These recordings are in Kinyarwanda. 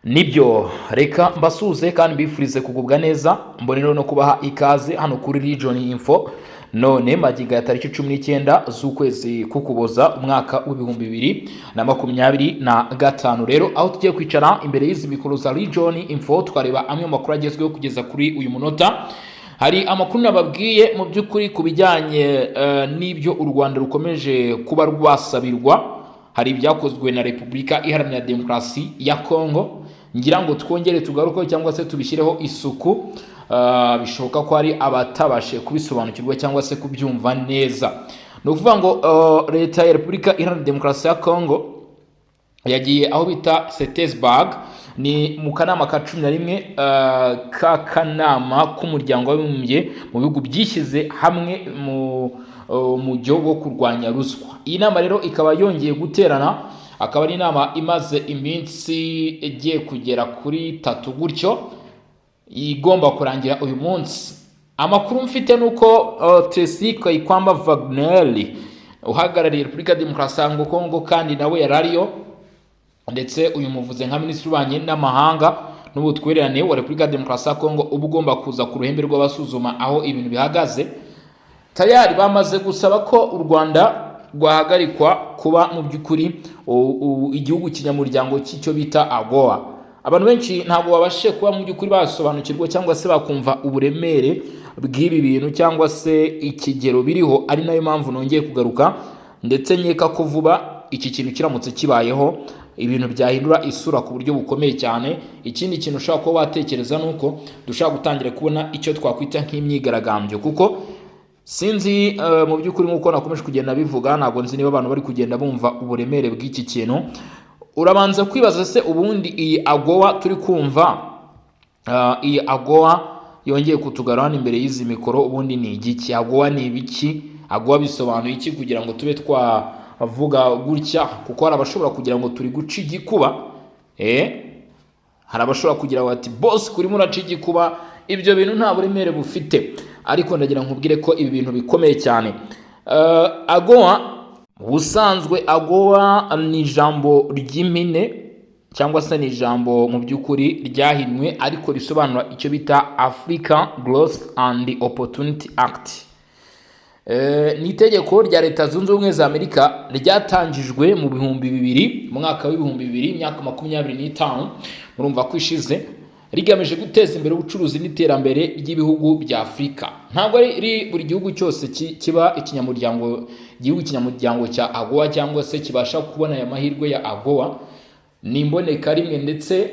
Nibyo reka mbasuze kandi mbifurize kugubwa neza mbonero no kubaha ikaze hano kuri Region Info. None magiga ya tariki 19 z'ukwezi kukuboza umwaka w'2025 rero aho tugiye kwicara imbere y'izi mikoro za Region Info twareba amwe makuru agezweho kugeza kuri uyu munota. Hari amakuru nababwiye mu by'ukuri kubijyanye n'ibyo u Rwanda rukomeje kuba rwasabirwa. Hari ibyakozwe na Repubulika Iharanira Demokarasi ya Kongo, ngira ngo twongere tugaruke cyangwa se tubishyireho isuku. Bishoboka ko hari abatabashe kubisobanukirwa cyangwa se kubyumva neza. No kuvuga ngo leta ya Repubulika Iharanira Demokarasi ya Kongo yagiye aho bita Setesburg, ni mu kanama ka 11 k'akanama k'umuryango w'abibumbye mu bihugu byishyize hamwe mu gihugu wo kurwanya ruswa. Iyi nama rero ikaba yongeye guterana, akaba ari inama imaze iminsi igiye kugera kuri 3 gutyo, igomba kurangira uyu munsi. Amakuru mfite nuko Tesi Kayikwamba Wagner uhagarariye Repubulika Demokarasi ya Kongo kandi nawe yarariyo, ndetse uyu muvuze nka minisitiri w'ububanyi n'amahanga n'ubutwererane wa Repubulika Demokarasi ya Kongo uba ugomba kuza ku ruhembe rw'abasuzuma aho ibintu bihagaze. Tayari bamaze gusaba ko u Rwanda rwahagarikwa kuba mu by'ukuri igihugu kinyamuryango cy'icyo bita AGOA. Abantu benshi ntabwo babashe kuba mu by'ukuri basobanukirwa cyangwa se bakumva uburemere bw'ibi bintu cyangwa se ikigero biriho, ari nayo mpamvu nongeye kugaruka, ndetse nkeka ko vuba iki kintu kiramutse kibayeho ibintu byahindura isura ku buryo bukomeye cyane. Ikindi kintu ushaka kuba watekereza nuko dushaka gutangira kubona icyo twakwita nk'imyigaragambyo, kuko sinzi mu by'ukuri nk'uko nakomeje kugenda bivuga, ntabwo nzi niba abantu bari kugenda bumva uburemere bw'iki kintu. Urabanza kwibaza se ubundi iyi AGOA turi kumva, iyi AGOA yongeye kutugarana imbere y'izi mikoro, ubundi ni igiki? AGOA ni ibiki? AGOA bisobanuye iki kugira ngo tube twavuga gutya? Kuko hari abashobora kugira ngo turi guca igikuba, hari abashobora kugira bati boss kuri muraca igikuba. Ibyo bintu nta buremere bufite, ariko ndagira nkubwire ko ibi bintu bikomeye cyane. AGOA ubusanzwe AGOA ni ijambo ry'impine cyangwa se ni ijambo mu by'ukuri ryahinwe, ariko risobanura icyo bita Africa Growth and Opportunity Act. Ni itegeko rya Leta Zunze Ubumwe za Amerika ryatangijwe mu 2000, mu mwaka w'2000, imyaka 25 murumva ko ishize, rigamije guteza imbere ubucuruzi n'iterambere ry'ibihugu bya Afrika. Ntabwo ari buri gihugu cyose kiba igihugu kinyamuryango cya AGOA cyangwa se kibasha kubona aya mahirwe ya AGOA. Ni imboneka rimwe, ndetse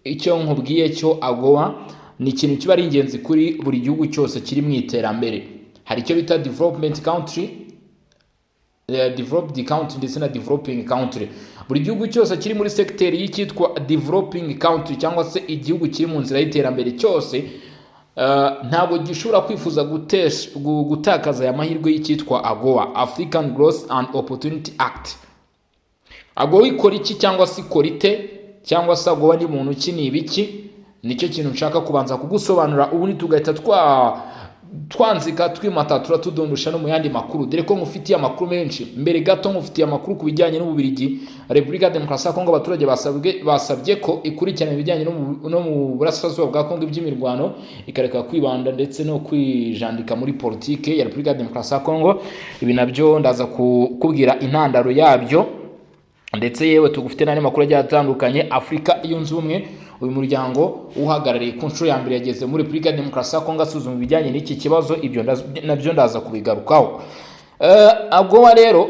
icyo nkubwiye cyo AGOA ni ikintu kiba ari ingenzi kuri buri gihugu cyose kiri mu iterambere. Hari icyo bita development country, developed country ndetse na developing country. Buri gihugu cyose kiri muri secteur y'icyitwa developing country cyangwa se igihugu kiri mu nzira y'iterambere cyose ntabwo gishobora kwifuza gutakaza aya mahirwe y'icyitwa AGOA, African Growth and Opportunity Act. AGOA ikora iki cyangwa se ikora ite, cyangwa se AGOA ni muntu ki, ni ibiki? Nicyo kintu nshaka kubanza kugusobanura, ubundi tugahita twanzika twimata turatudondosha no mu yandi makuru, dore ko mufitiye amakuru menshi. Mbere gato mufitiye amakuru ku bijyanye n'Ububirigi. Repubulika Demokarasi ya Kongo abaturage basabye ko ikurikirana ibijyanye no mu burasirazuba bwa Kongo iby'imirwano, ikareka kwibanda ndetse no kwijandika muri politike ya Repubulika Demokarasi ya Kongo. Ibi nabyo ndaza kukubwira intandaro yabyo, ndetse yewe tugufite n'andi makuru agiye atandukanye. Afrika Yunze Ubumwe, uyu muryango uhagarariye ku nshuro ya mbere yageze muri Repubulika Demokarasi ya Kongo asuzuma ibijyanye n'iki kibazo. Ibyo nabyo ndaza kubigarukaho. AGOA rero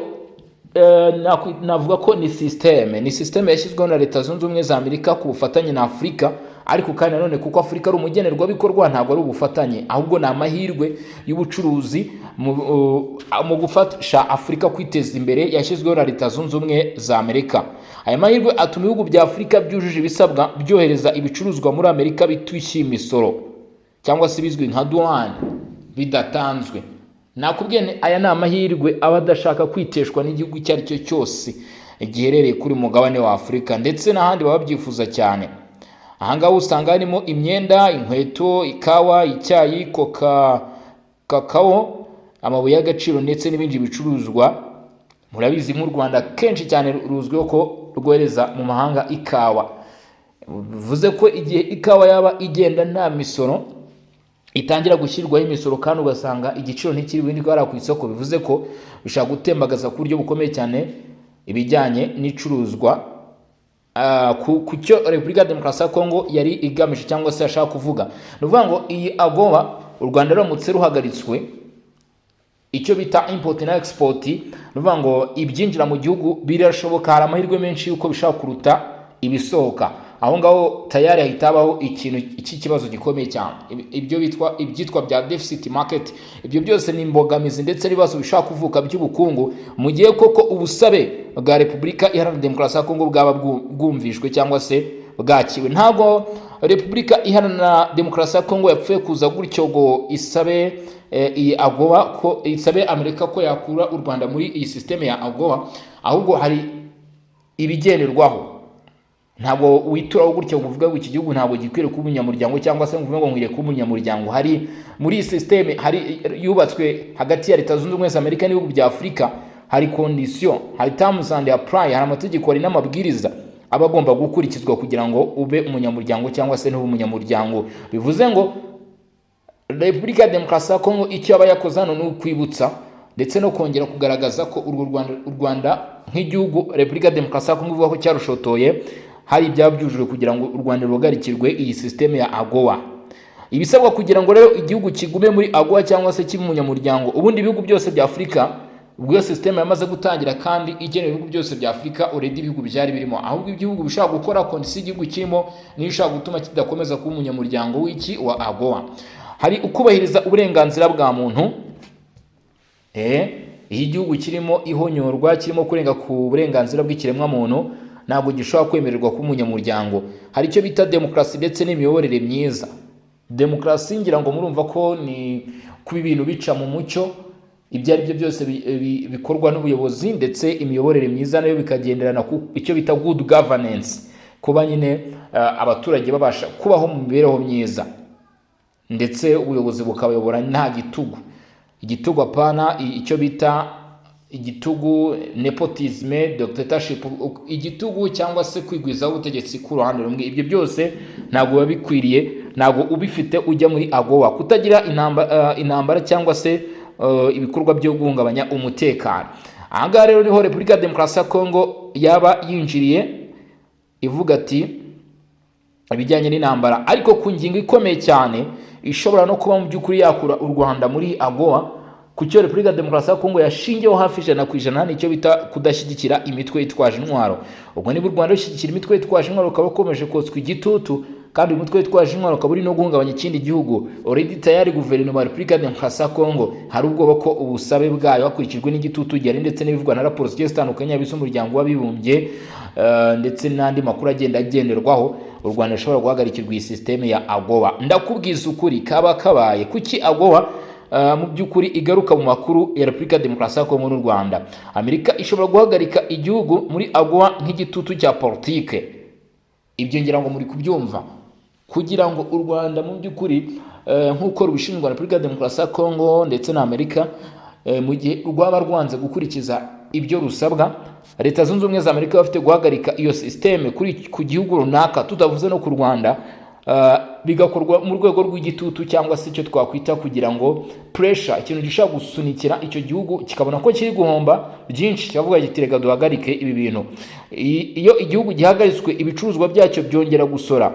navuga ko ni systeme yashyizweho na Leta Zunze Ubumwe za Amerika ku bufatanye na Afrika, ariko kandi nanone kuko Afrika ari umugenerwabikorwa, ntabwo ari ubufatanye, ahubwo ni amahirwe y'ubucuruzi mu gufasha Afrika kwiteza imbere, yashyizweho na Leta Zunze Ubumwe za Amerika. Aya mahirwe atuma ibihugu bya Afrika byujuje ibisabwa byohereza ibicuruzwa muri Amerika bitishyuye imisoro cyangwa se bizwi nka douane bidatanzwe. Nakubwiye aya ni amahirwe aba adashaka kwiteshwa n'igihugu icyo ari cyo cyose giherereye kuri mugabane wa Afrika, ndetse n'ahandi baba byifuza cyane. Ahangaha usanga harimo imyenda, inkweto, ikawa, icyayi, kakao, amabuye y'agaciro ndetse n'ibindi bicuruzwa. Murabizi nk'u Rwanda kenshi cyane ruzwiho ko rwohereza mu mahanga ikawa. bivuze ko igihe ikawa yaba igenda nta misoro itangira gushyirwaho imisoro kandi ugasanga igiciro ntikiri bindi ko ku isoko, bivuze ko bishaka gutembagaza ku buryo bukomeye cyane ibijyanye n'icuruzwa ku cyo Repubulika ya Demokarasi ya Kongo yari igamije cyangwa se yashaka kuvuga. Ni ukuvuga ngo iyi AGOA u Rwanda ruramutse ruhagaritswe icyo bita import na export, ni ukuvuga ngo ibyinjira mu gihugu birashoboka, hari amahirwe menshi yuko bishaka kuruta ibisohoka. Aho ngaho tayari hahita habaho ikintu cy'ikibazo gikomeye cyane, ibyitwa bya deficit market. Ibyo byose ni imbogamizi ndetse n'ibibazo bishaka kuvuka by'ubukungu mu gihe koko ubusabe bwa Repubulika Iharanira Demokarasi ya Kongo bwaba bwumvishwe cyangwa se bwakiwe. Ntabwo Repubulika Iharanira Demokarasi ya Kongo yapfuye kuza gutyo ngo isabe iyi AGOA ko isabe Amerika ko yakura u Rwanda muri iyi systeme ya AGOA, ahubwo hari ibigenderwaho. Ntabwo wituraho gutyo kuvuga ngo iki gihugu ntabwo gikwiriye kuba umunyamuryango cyangwa se ngo nkwiriye kuba umunyamuryango. Hari muri iyi systeme hari yubatswe hagati ya Leta Zunze Ubumwe za Amerika n'ibihugu bya Afurika, hari condition, hari terms and apply, hari amategeko, hari n'amabwiriza aba agomba gukurikizwa kugira ngo ube umunyamuryango cyangwa se ntube umunyamuryango. Bivuze ngo Repubulika ya Demokarasi ya Kongo icyo aba yakoze hano ni ukwibutsa ndetse no kongera kugaragaza ko u Rwanda nk'igihugu Repubulika ya Demokarasi ya Kongo ivuga ko cyarushotoye, hari ibyabyujujwe kugira ngo u Rwanda ruhagarikirwe iyi systeme ya AGOA. Ibisabwa kugira ngo rero igihugu kigume muri AGOA cyangwa se kibe umunyamuryango, ubundi ibihugu byose bya Afurika ubwo iyo systeme yamaze gutangira kandi igenewe ibihugu byose bya Afurika already ibihugu byari birimo, ahubwo igihugu bishaka gukora condition igihugu kirimo niyo ishaka gutuma kidakomeza kuba umunyamuryango w'iki wa AGOA. Hari ukubahiriza uburenganzira bwa muntu, igihugu kirimo ihonyorwa, kirimo kurenga ku burenganzira bw'ikiremwa muntu, ntabwo gishobora kwemererwa kuba umunyamuryango. Hari icyo bita demokarasi ndetse n'imiyoborere myiza. Demokarasi ngira ngo murumva ko ni kuba ibintu bica mu mucyo, ibyo ari byo byose bikorwa n'ubuyobozi, ndetse imiyoborere myiza nayo bikagenderana ku icyo bita good governance, kuba nyine abaturage babasha kubaho mu mibereho myiza, ndetse ubuyobozi bukabayobora nta gitugu. Igitugu apana icyo bita igitugu, nepotism, dictatorship, igitugu cyangwa se kwigwizaho ubutegetsi ku ruhande rumwe. Ibyo byose ntabwo biba bikwiriye, ntabwo ubifite ujya muri AGOA. Kutagira intambara cyangwa se ibikorwa byo guhungabanya umutekano. Aha ngaha rero niho Repubulika ya Demokarasi ya Kongo yaba yinjiriye ivuga ati ibijyanye n'intambara, ariko ku ngingo ikomeye cyane ishobora no kuba mu by'ukuri yakura u Rwanda muri AGOA, ku cyo Repubulika ya Demokarasi ya Kongo yashingiyeho hafi 100% nicyo bita kudashyigikira imitwe yitwaje intwaro. Ubwo niba u Rwanda rushyigikira imitwe yitwaje intwaro ukaba ukomeje kotswa igitutu, kandi uyu mutwe witwaje intwaro ukaba uri no guhungabanya ikindi gihugu, already tayari guverinoma ya Repubulika ya Demokarasi ya Kongo hari ubwoba ko ubusabe bwayo hakurikijwe n'igitutu gihari ndetse n'ibivugwa na raporo zigiye zitandukanye yabise umuryango w'abibumbye ndetse n'andi makuru agenda agenderwaho, u Rwanda rushobora guhagarikirwa iyi systeme ya AGOA. Ndakubwiza ukuri kaba kabaye kuki AGOA mu by'ukuri igaruka mu makuru ya Repubulika ya Demokarasi ya Kongo n'u Rwanda. Amerika ishobora guhagarika igihugu muri AGOA nk'igitutu cya politike. Ibyo ngira ngo muri kubyumva, kugira ngo u Rwanda mu by'ukuri nk'uko rubishinjwa na Repubulika ya Demokarasi ya Kongo ndetse na Amerika, mu gihe rwaba rwanze gukurikiza ibyo rusabwa, Leta Zunze Ubumwe za Amerika bafite guhagarika iyo systeme ku gihugu runaka, tutavuze no ku Rwanda, bigakorwa mu rwego rw'igitutu cyangwa se icyo twakwita kugira ngo pressure, ikintu gishaka gusunikira icyo gihugu kikabona ko kiri guhomba byinshi, cyavuga giti reka duhagarike ibi bintu. Iyo igihugu gihagaritswe ibicuruzwa byacyo byongera gusora.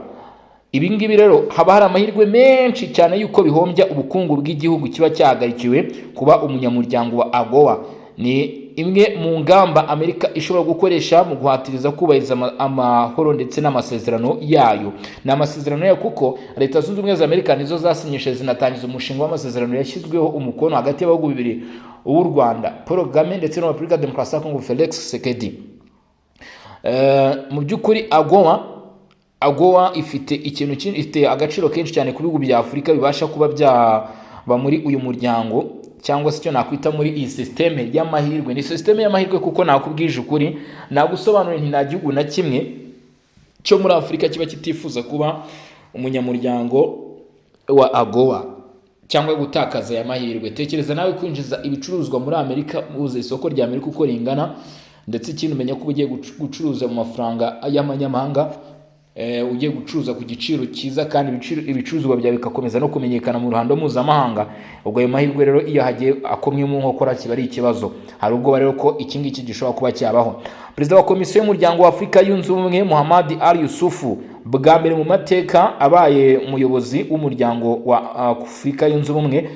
Ibi ngibi rero haba hari amahirwe menshi cyane yuko bihombya ubukungu bw'igihugu kiba cyahagarikiwe kuba umunyamuryango wa AGOA. Ni imwe mu ngamba Amerika ishobora gukoresha mu guhatiriza kubahiriza amahoro ndetse n'amasezerano yayo. Ni amasezerano yayo kuko Leta Zunze Ubumwe za Amerika nizo zasinyishe zinatangiza umushinga w'amasezerano yashyizweho umukono hagati y'abihugu bibiri, uw'u Rwanda Paul Kagame ndetse na Repubulika ya Demokarasi ya Kongo Felix Tshisekedi. Mu by'ukuri AGOA ifite ikintu ifite agaciro kenshi cyane ku bihugu bya Afurika bibasha kuba byaba muri uyu muryango, cyangwa se cyo nakwita muri iyi systeme y'amahirwe. Ni systeme y'amahirwe kuko nakubwije ukuri, nagusobanurira nti nta gihugu na kimwe cyo muri Afurika kiba kitifuza kuba umunyamuryango wa AGOA cyangwa gutakaza aya mahirwe. Tekereza nawe kwinjiza ibicuruzwa muri Amerika, uze isoko rya Amerika uko ringana, ndetse ikindi umenya ko ugiye gucuruza mu mafaranga y'amanyamahanga ugiye gucuruza ku giciro cyiza kandi ibicuruzwa byawe bikakomeza no kumenyekana mu ruhando mpuzamahanga, ubwo ayo mahirwe rero iyo hagiye akomye mu nkokora kiba ari ikibazo. Hari ubwo rero ko iki ngiki gishobora kuba cyabaho. Perezida wa komisiyo y'umuryango wa Afurika yunze ubumwe Mohamed Ali Yusuf, bwa mbere mu mateka abaye umuyobozi w'umuryango wa Afurika yunze ubumwe,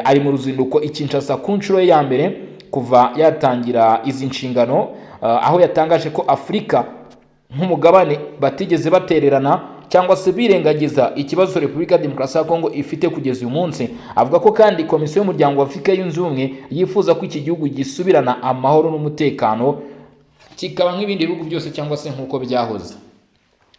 ari mu ruzinduko i Kinshasa ku nshuro ya mbere kuva yatangira izi nshingano, aho yatangaje ko Afurika nk'umugabane batigeze batererana cyangwa se birengagiza ikibazo Repubulika Demokarasi ya Kongo ifite kugeza uyu munsi. Avuga ko kandi komisiyo y'umuryango wa Afurika yunze ubumwe yifuza ko iki gihugu gisubirana amahoro n'umutekano kikaba nk'ibindi bihugu byose cyangwa se nk'uko byahoze.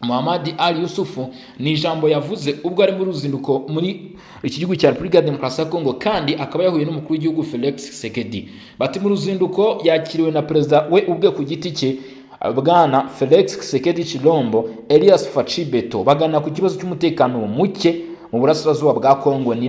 Mohamed Ali Yusuf ni ijambo yavuze ubwo ari mu ruzinduko muri iki gihugu cya Repubulika Demokarasi ya Kongo, kandi akaba yahuye n'umukuru w'igihugu Felix Tshisekedi. Bati mu ruzinduko yakiriwe na perezida we ubwe ku giti cye, Bwana Felix Tshisekedi Chilombo, Elias Faci Beto, bagana ku kibazo cy'umutekano muke mu burasirazuba bwa Kongo. Ni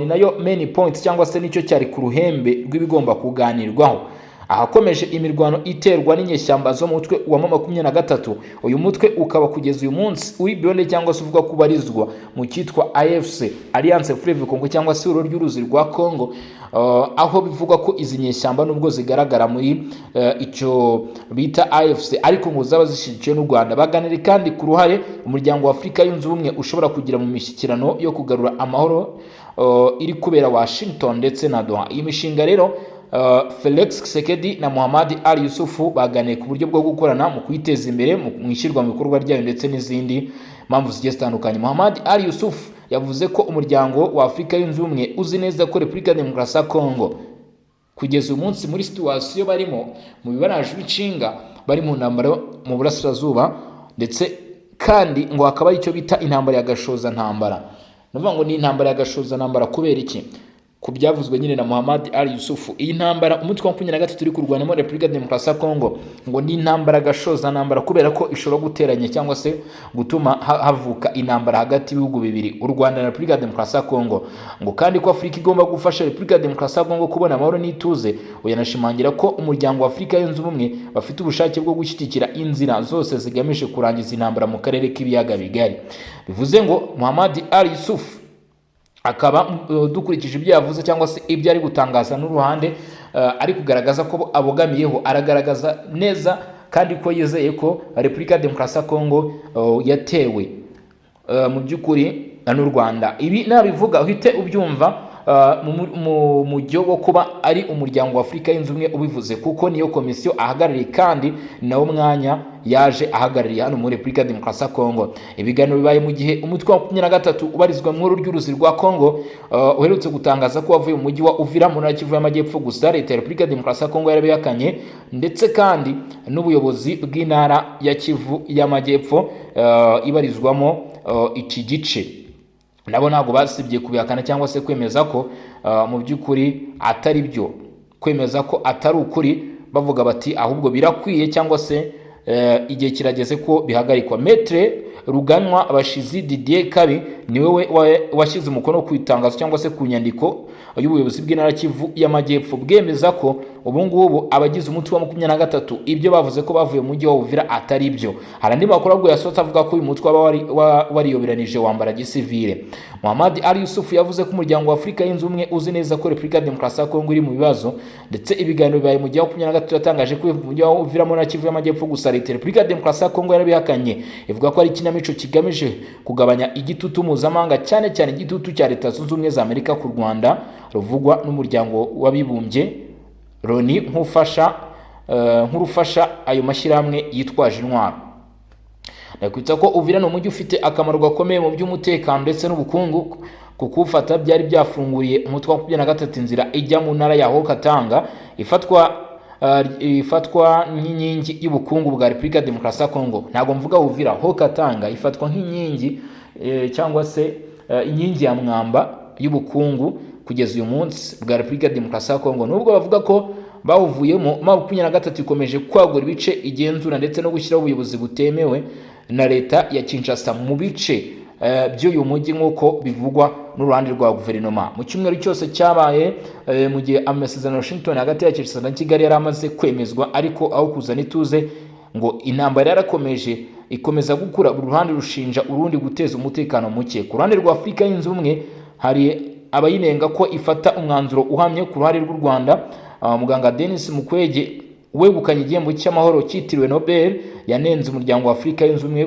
nayo main point cyangwa se nicyo cyari ku ruhembe rw'ibigomba kuganirwaho. Ahakomeje imirwano iterwa n'inyeshyamba zo mu mutwe wa M23. Uyu mutwe ukaba kugeza uyu munsi uri beyond cyangwa se uvuga kubarizwa mu cyitwa AFC, Alliance Fleuve Congo cyangwa se urwo ry'uruzi rwa Kongo, aho bivugwa ko izi nyeshyamba nubwo zigaragara muri icyo bita AFC ariko ngo zaba zishyigikiwe n'u Rwanda. Baganire kandi ku ruhare umuryango wa Afurika yunze ubumwe ushobora kugira mu mishyikirano yo kugarura amahoro iri kubera Washington ndetse na Doha. Iyi mishinga rero Felix Tshisekedi na Mohamed Ali Yusuf baganiye ku buryo bwo gukorana mu kwiteza imbere mu ishyirwa mu bikorwa ryayo ndetse n'izindi mpamvu zigiye zitandukanye. Mohamed Ali Yusuf yavuze ko umuryango wa Afurika yunze ubumwe uzi neza ko Repubulika Demokarasi ya Kongo kugeza uyu munsi muri situwasiyo barimo mu bibaraje b'inshinga, bari mu ntambara mu burasirazuba, ndetse kandi ngo hakaba ari icyo bita intambara ya gashoza ntambara. Navuga ngo ni intambara ya gashoza ntambara kubera iki? Ku byavuzwe nyine na Mohamed Ali Yusuf, iyi ntambara umutwe wa 23 turi kurwana muri Repubulika Demokarasi ya Kongo ngo ni intambara gashoza ntambara kubera ko ishobora guteranya cyangwa se gutuma havuka intambara hagati y'ibihugu bibiri, u Rwanda na Repubulika Demokarasi ya Kongo. Ngo kandi ko Afurika igomba gufasha Repubulika Demokarasi ya Kongo kubona amahoro n'ituze. Uyanashimangira ko umuryango wa Afurika yunze ubumwe bafite ubushake bwo gushyigikira inzira zose zigamije kurangiza intambara mu karere k'ibiyaga bigari. Bivuze ngo Mohamed Ali Yusuf akaba dukurikije ibyo yavuze cyangwa se ibyo ari gutangaza n'uruhande ari kugaragaza ko abogamiyeho, aragaragaza neza kandi ko yizeye ko Repubulika Demokarasi ya Kongo yatewe mu by'ukuri n'u Rwanda. Ibi nabivuga uhite ubyumva mu gihugu kuba ari umuryango wa Afurika yunze ubumwe ubivuze, kuko niyo komisiyo ahagarariye kandi nawo mwanya yaje ahagarariye hano muri Repubulika Demokarasi ya Kongo. Ibiganiro bibaye mu gihe umutwe wa 23 ubarizwa mu ry'uruzi rwa Kongo uherutse gutangaza ko wavuye mu mujyi wa Uvira mu ntara y'Kivu y'Amajyepfo. Gusa leta ya Repubulika Demokarasi ya Kongo yarabihakanye, ndetse kandi n'ubuyobozi bw'intara ya Kivu y'Amajyepfo ibarizwamo iki gice nabo ntabwo basibye kubihakana cyangwa se kwemeza ko mu by'ukuri atari byo, kwemeza ko atari ukuri, bavuga bati ahubwo birakwiye cyangwa se igihe kirageze ko bihagarikwa. Metre Ruganwa Abashizi Didier Kabi niwe washyize umukono ku itangazo cyangwa se ku nyandiko y'ubuyobozi bw'intara Kivu y'Amajyepfo bwemeza ko ubu ngubu abagize umutwe wa 23 ibyo bavuze ko bavuye mu mujyi wa Uvira atari byo. Hari andi makuru ahubwo yasohotse avuga ko uyu mutwe wariyoberanije wambara gisivile. Mohamed Ali Yusuf yavuze ko umuryango wa Afurika yunze ubumwe uzi neza ko Repubulika Demokarasi ya Kongo iri mu bibazo, ndetse ibiganiro bibaye mu gihe wa 23 yatangaje ko umujyi wa Uvira mu ntara Kivu y'Amajyepfo. Gusa leta ya Repubulika Demokarasi ya Kongo yarabihakanye, ivuga ko ari ikinamico kigamije kugabanya igitutu mpuzamahanga, cyane cyane igitutu cya Leta Zunze Ubumwe za Amerika ku Rwanda ruvugwa n'umuryango w'abibumbye Loni nk'urufasha ayo mashyirahamwe yitwaje intwaro. Ndakwitsa ko Uvira ni umujyi ufite akamaro gakomeye mu by'umutekano ndetse n'ubukungu, kuko ufata byari byafunguriye umutwe wa 23 inzira ijya mu ntara ya Haut-Katanga ifatwa nk'inkingi y'ubukungu bwa Repubulika Demokarasi ya Kongo. Ntabwo mvuga Uvira, Haut-Katanga ifatwa nk'inkingi cyangwa se inkingi ya mwamba y'ubukungu kugeza uyu munsi bwa Repubulika Demokarasi ya Kongo. Nubwo bavuga ko bawuvuyemo, 23 ikomeje kwagura ibice igenzura ndetse no gushyiraho ubuyobozi butemewe na leta ya Kinshasa mu bice by'uyu mujyi nk'uko bivugwa n'uruhande rwa guverinoma. Mu cyumweru cyose cyabaye mu gihe amasezerano Washington hagati ya Kinshasa na Kigali yari amaze kwemezwa, ariko aho kuzana ituze ngo intambara yarakomeje ikomeza gukura, buri ruhande rushinja urundi guteza umutekano muke. Ku ruhande rwa Afurika yunze ubumwe hari abayinenga ko ifata umwanzuro uhamye. Ku ruhande rw'u Rwanda, muganga Denis Mukwege wegukanye igihembo cy'amahoro cyitiriwe Nobel yanenze umuryango wa Afurika yunze ubumwe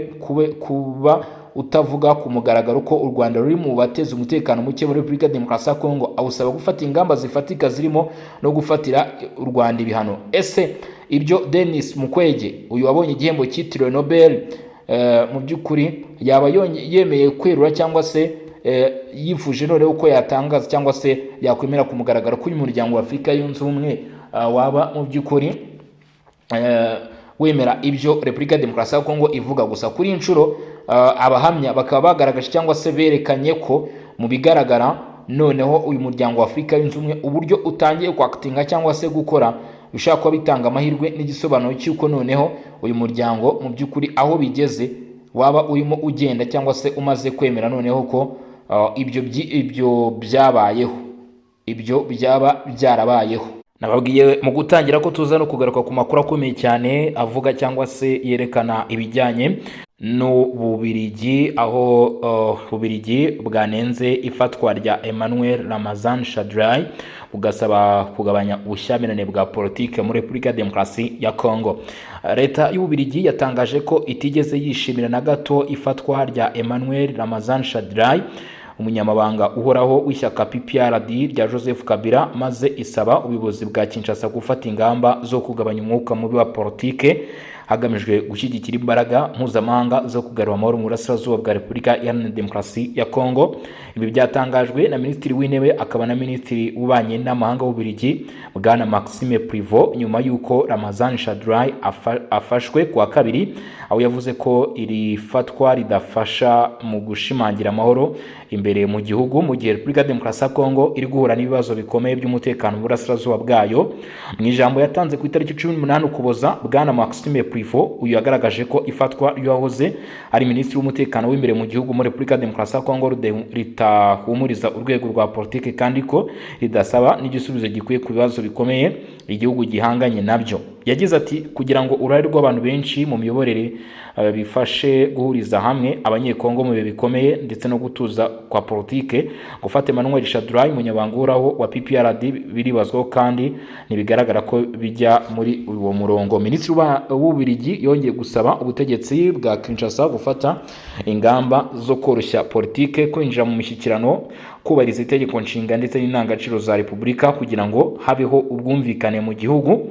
kuba utavuga ku mugaragaro ko u Rwanda ruri mu bateza umutekano muke muri Repubulika Demokarasi ya Kongo, awusaba gufata ingamba zifatika zirimo no gufatira u Rwanda ibihano. Ese ibyo Denis Mukwege uyu wabonye igihembo cyitiriwe Nobel mu by'ukuri yaba yemeye kwerura cyangwa se yifuje noneho uko yatangaza cyangwa se yakwemera ku mugaragaro ko uyu muryango wa Afurika yunze ubumwe waba mu by'ukuri wemera ibyo Repubulika Demokarasi ya Kongo ivuga? Gusa kuri inshuro abahamya bakaba bagaragaje cyangwa se berekanye ko mu bigaragara noneho uyu muryango wa Afurika yunze ubumwe uburyo utangiye kwakitinga cyangwa se gukora bishaka kuba bitanga amahirwe n'igisobanuro cy'uko noneho uyu muryango mu by'ukuri aho bigeze waba urimo ugenda cyangwa se umaze kwemera noneho ko ibyo byabayeho, ibyo byaba byarabayeho. Nababwiye mu gutangira ko tuza no kugaruka ku makuru akomeye cyane avuga cyangwa se yerekana ibijyanye n'Ububirigi, aho Ububirigi bwanenze ifatwa rya Emmanuel Ramazan Shadary bugasaba kugabanya ubushyamirane bwa politike muri Repubulika Demokarasi ya Kongo. Leta y'Ububirigi yatangaje ko itigeze yishimira na gato ifatwa rya Emmanuel Ramazan Shadary, umunyamabanga uhoraho w'ishyaka PPRD rya Joseph Kabila, maze isaba ubuyobozi bwa Kinshasa gufata ingamba zo kugabanya umwuka mubi wa politike hagamijwe gushyigikira imbaraga mpuzamahanga zo kugarura amahoro mu burasirazuba bwa Repubulika Iharanira Demokarasi ya Kongo. Ibi byatangajwe na Minisitiri w'Intebe akaba na Minisitiri w'Ububanyi n'Amahanga w'Ububirigi Bwana Maxime Prevot nyuma y'uko Ramazan Shadary afashwe kuwa kabiri, aho yavuze ko iri fatwa ridafasha mu gushimangira amahoro imbere mu gihugu mu gihe Repubulika Demokarasi ya Kongo iri guhura n'ibibazo bikomeye by'umutekano mu burasirazuba bwayo. Mu ijambo yatanze ku itariki 18 Ukuboza, Bwana Maxime Prevot uyu yagaragaje ko ifatwa y'uwahoze ari Minisitiri w'Umutekano w'imbere mu gihugu muri Repubulika Demokarasi ya Kongo ritahumuriza urwego rwa politike kandi ko ridasaba n'igisubizo gikwiye ku bibazo bikomeye igihugu gihanganye nabyo. Yagize ati kugira ngo uruhare rw'abantu benshi mu miyoborere bifashe guhuriza hamwe abanyekongo mu bihe bikomeye ndetse no gutuza kwa politike, gufata Emmanuel Shadary umunyamabanga uhoraho wa PPRD biribazwaho kandi ntibigaragara ko bijya muri uwo murongo. Minisitiri w'Ububirigi yongeye gusaba ubutegetsi bwa Kinshasa gufata ingamba zo koroshya politike, kwinjira mu mishyikirano, kubahiriza itegeko nshinga ndetse n'indangagaciro za Repubulika kugira ngo habeho ubwumvikane mu gihugu.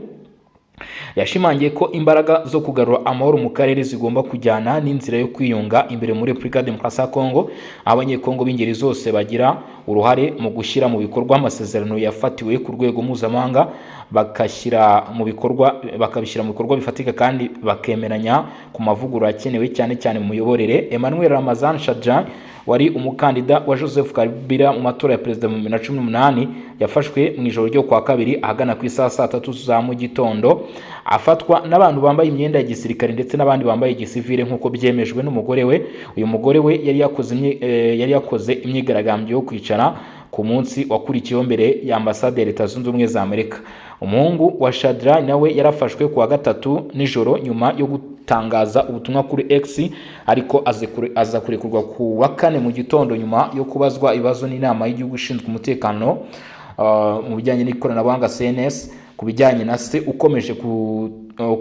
Yashimangiye ko imbaraga zo kugarura amahoro mu karere zigomba kujyana n'inzira yo kwiyunga imbere muri Repubulika Demokarasi ya Kongo, abanyekongo b'ingeri zose bagira uruhare mu gushyira mu bikorwa amasezerano yafatiwe ku rwego mpuzamahanga, bakabishyira mu bikorwa bifatika kandi bakemeranya ku mavugurura akenewe cyane cyane mu miyoborere. Emmanuel Ramazan Shadary wari umukandida wa Joseph Kabila mu matora ya perezida mu 2018 yafashwe mu ijoro ryo kwa kabiri ahagana ku isaha 3 za mu gitondo, afatwa n'abantu bambaye imyenda ya gisirikare ndetse n'abandi bambaye igisivile nk'uko byemejwe n'umugore we. Uyu mugore we yari yakoze imyigaragambyo yo kwicara ku munsi wakurikiyeho mbere ya ambasade ya Leta Zunze Ubumwe za Amerika. Umuhungu wa Shadary nawe yarafashwe kuwa gatatu nijoro nyuma yo gutangaza ubutumwa kuri X, ariko aza kurekurwa ku wa kane mu gitondo nyuma yo kubazwa ibibazo n'inama y'igihugu ishinzwe umutekano mu bijyanye n'ikoranabuhanga CNS ku bijyanye na se ukomeje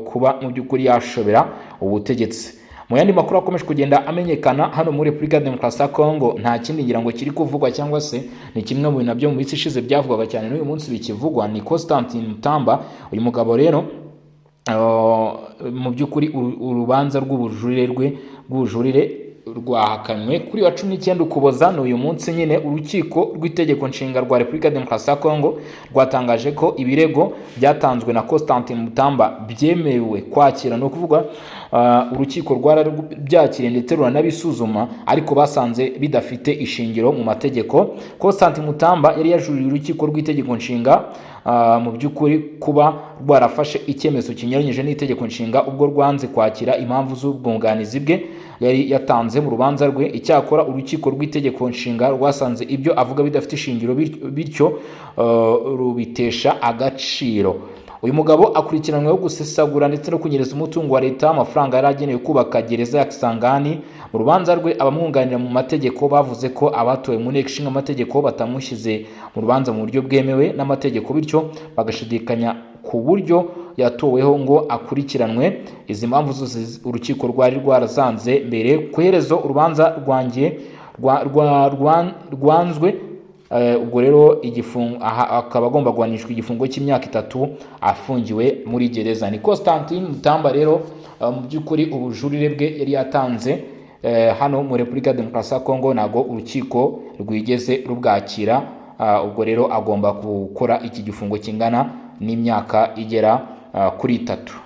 kuba mu by'ukuri yashobera ubutegetsi. Mu yandi makuru akomeje kugenda amenyekana hano muri Repubulika Demokarasi ya Kongo, nta kindi ngira ngo kiri kuvugwa cyangwa se ni kimwe mu bintu nabyo mu minsi ishize byavugwaga cyane n'uyu munsi bikivugwa, ni Constantine Mutamba. Uyu mugabo rero mu by'ukuri urubanza rw'ubujurire rwahakanywe kuri wa 19 Ukuboza n'uyu munsi nyine. Urukiko rw'itegeko nshinga rwa Repubulika Demokarasi ya Kongo rwatangaje ko ibirego byatanzwe na Constantine Mutamba byemewe kwakira, no kuvuga urukiko rwarabyakiriye ndetse ruranabisuzuma, ariko basanze bidafite ishingiro mu mategeko. Constantine Mutamba yari yajuririye urukiko rw'itegeko nshinga mu by'ukuri kuba rwarafashe icyemezo kinyuranyije n'itegeko nshinga ubwo rwanze kwakira impamvu z'ubwunganizi bwe yari yatanze mu rubanza rwe. Icyakora urukiko rw'itegeko nshinga rwasanze ibyo avuga bidafite ishingiro, bityo rubitesha agaciro. uyu mugabo akurikiranyweho gusesagura ndetse no kunyereza umutungo wa leta, amafaranga yari agenewe kubaka gereza ya Kisangani. Mu rubanza rwe abamwunganira mu mategeko bavuze ko abatowe mu nteko ishinga amategeko batamushyize mu rubanza mu buryo bwemewe n'amategeko, bityo bagashidikanya ku buryo yatoweho ngo akurikiranwe. Izi mpamvu zose urukiko rwari rwarazanze mbere ku iherezo urubanza rwanzwe. Ubwo rero akaba agomba guhanishwa igifungo cy'imyaka 3 afungiwe muri gereza. Ni Constantine Mutamba rero mu by'ukuri ubujurire bwe yari yatanze hano muri Repubulika ya Demokarasi ya Kongo ntago urukiko rwigeze rubwakira. Ubwo rero agomba gukora iki gifungo kingana n'imyaka igera kuri 3.